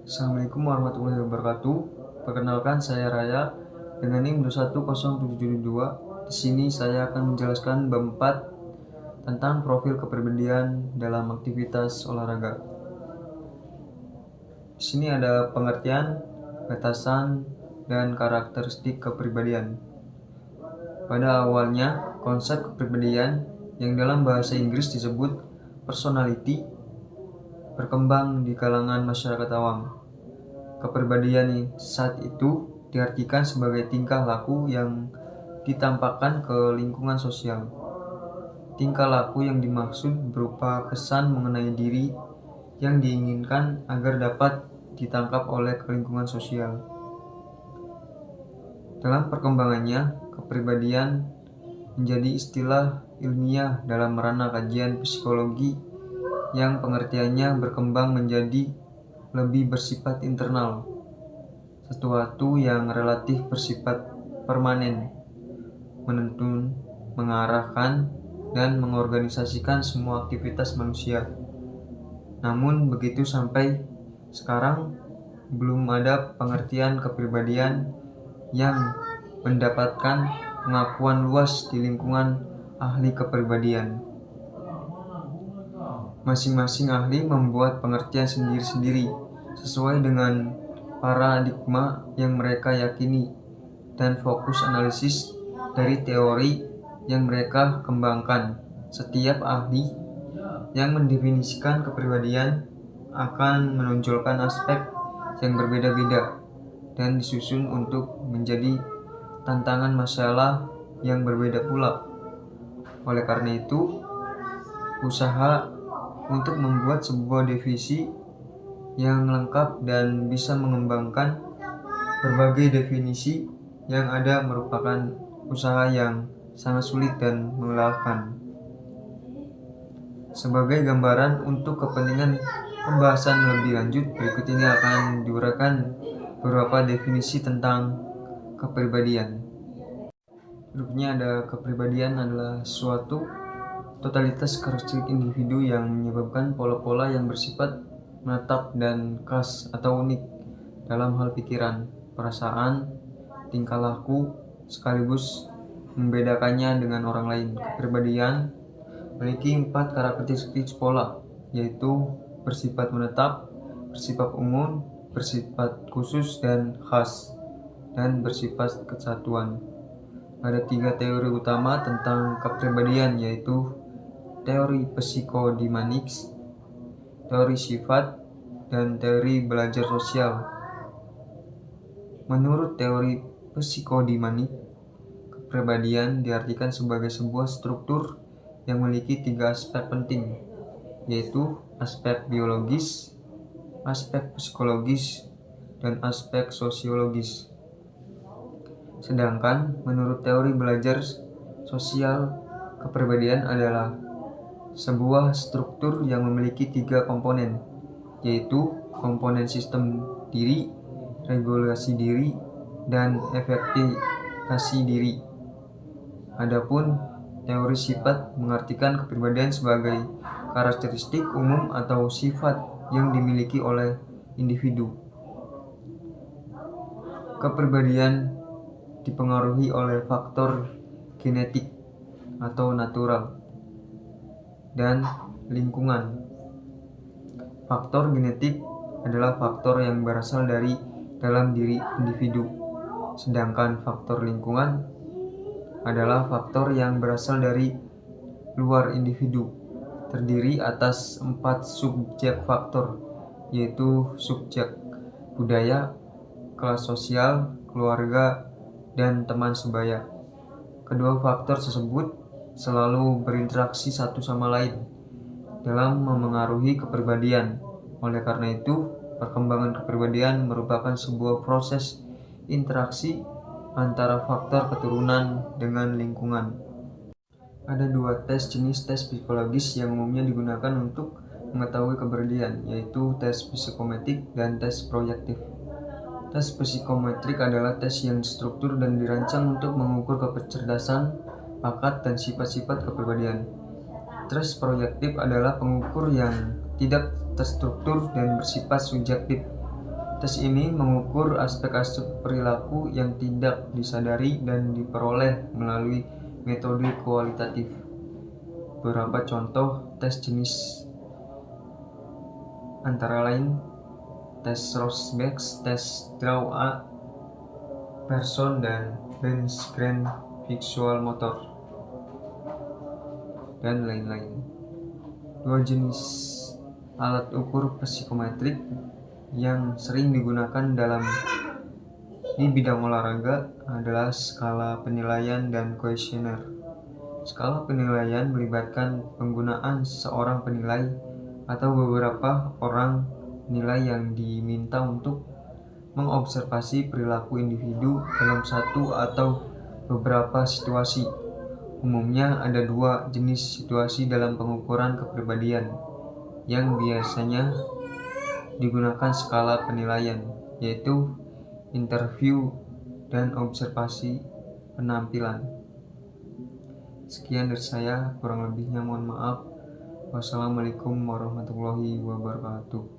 Assalamualaikum warahmatullahi wabarakatuh. Perkenalkan, saya Raya dengan NIM 21072. Di sini saya akan menjelaskan bab 4 tentang profil kepribadian dalam aktivitas olahraga. Di sini ada pengertian, batasan, dan karakteristik kepribadian. Pada awalnya, konsep kepribadian yang dalam bahasa Inggris disebut personality berkembang di kalangan masyarakat awam. Kepribadian saat itu diartikan sebagai tingkah laku yang ditampakkan ke lingkungan sosial. Tingkah laku yang dimaksud berupa kesan mengenai diri yang diinginkan agar dapat ditangkap oleh lingkungan sosial. Dalam perkembangannya, kepribadian menjadi istilah ilmiah dalam ranah kajian psikologi yang pengertiannya berkembang menjadi lebih bersifat internal, sesuatu yang relatif bersifat permanen, menuntun, mengarahkan, dan mengorganisasikan semua aktivitas manusia. Namun begitu sampai sekarang belum ada pengertian kepribadian yang mendapatkan pengakuan luas di lingkungan ahli kepribadian. Masing-masing ahli membuat pengertian sendiri-sendiri sesuai dengan paradigma yang mereka yakini dan fokus analisis dari teori yang mereka kembangkan. Setiap ahli yang mendefinisikan kepribadian akan menonjolkan aspek yang berbeda-beda dan disusun untuk menjadi tantangan masalah yang berbeda pula. Oleh karena itu, usaha untuk membuat sebuah definisi yang lengkap dan bisa mengembangkan berbagai definisi yang ada merupakan usaha yang sangat sulit dan melelahkan. Sebagai gambaran untuk kepentingan pembahasan lebih lanjut, berikut ini akan diuraikan beberapa definisi tentang kepribadian. Berikutnya ada kepribadian adalah suatu totalitas karakteristik individu yang menyebabkan pola-pola yang bersifat menetap dan khas atau unik dalam hal pikiran, perasaan, tingkah laku, sekaligus membedakannya dengan orang lain. Kepribadian memiliki 4 karakteristik pola, yaitu bersifat menetap, bersifat umum, bersifat khusus dan khas, dan bersifat kesatuan. Ada 3 teori utama tentang kepribadian, yaitu teori psikodinamik, teori sifat, dan teori belajar sosial. Menurut teori psikodinamik, kepribadian diartikan sebagai sebuah struktur yang memiliki 3 aspek penting, yaitu aspek biologis, aspek psikologis, dan aspek sosiologis. Sedangkan menurut teori belajar sosial, kepribadian adalah sebuah struktur yang memiliki 3 komponen, yaitu komponen sistem diri, regulasi diri, dan efektivitas diri. Adapun teori sifat mengartikan kepribadian sebagai karakteristik umum atau sifat yang dimiliki oleh individu. Kepribadian dipengaruhi oleh faktor genetik atau natural dan lingkungan. Faktor genetik adalah faktor yang berasal dari dalam diri individu, sedangkan faktor lingkungan adalah faktor yang berasal dari luar individu, terdiri atas 4 subjek faktor, yaitu subjek budaya, kelas sosial, keluarga, dan teman sebaya. Kedua faktor tersebut selalu berinteraksi satu sama lain dalam memengaruhi kepribadian. Oleh karena itu, perkembangan kepribadian merupakan sebuah proses interaksi antara faktor keturunan dengan lingkungan. Ada 2 jenis tes psikologis yang umumnya digunakan untuk mengetahui kepribadian, yaitu tes psikometrik dan tes proyektif. Tes psikometrik adalah tes yang struktur dan dirancang untuk mengukur kecerdasan, bakat, dan sifat-sifat kepribadian. Tes proyektif adalah pengukur yang tidak terstruktur dan bersifat subjektif. Tes ini mengukur aspek-aspek perilaku yang tidak disadari dan diperoleh melalui metode kualitatif. Beberapa contoh tes jenis antara lain tes Rosberg, tes Draw-A, Pearson, dan Lensgren Visual Motor, dan lain-lain. Dua jenis alat ukur psikometrik yang sering digunakan di bidang olahraga adalah skala penilaian dan kuesioner. Skala penilaian melibatkan penggunaan seorang penilai atau beberapa orang penilai yang diminta untuk mengobservasi perilaku individu dalam satu atau beberapa situasi. Umumnya ada dua jenis situasi dalam pengukuran kepribadian yang biasanya digunakan skala penilaian, yaitu interview dan observasi penampilan. Sekian dari saya, kurang lebihnya mohon maaf. Wassalamualaikum warahmatullahi wabarakatuh.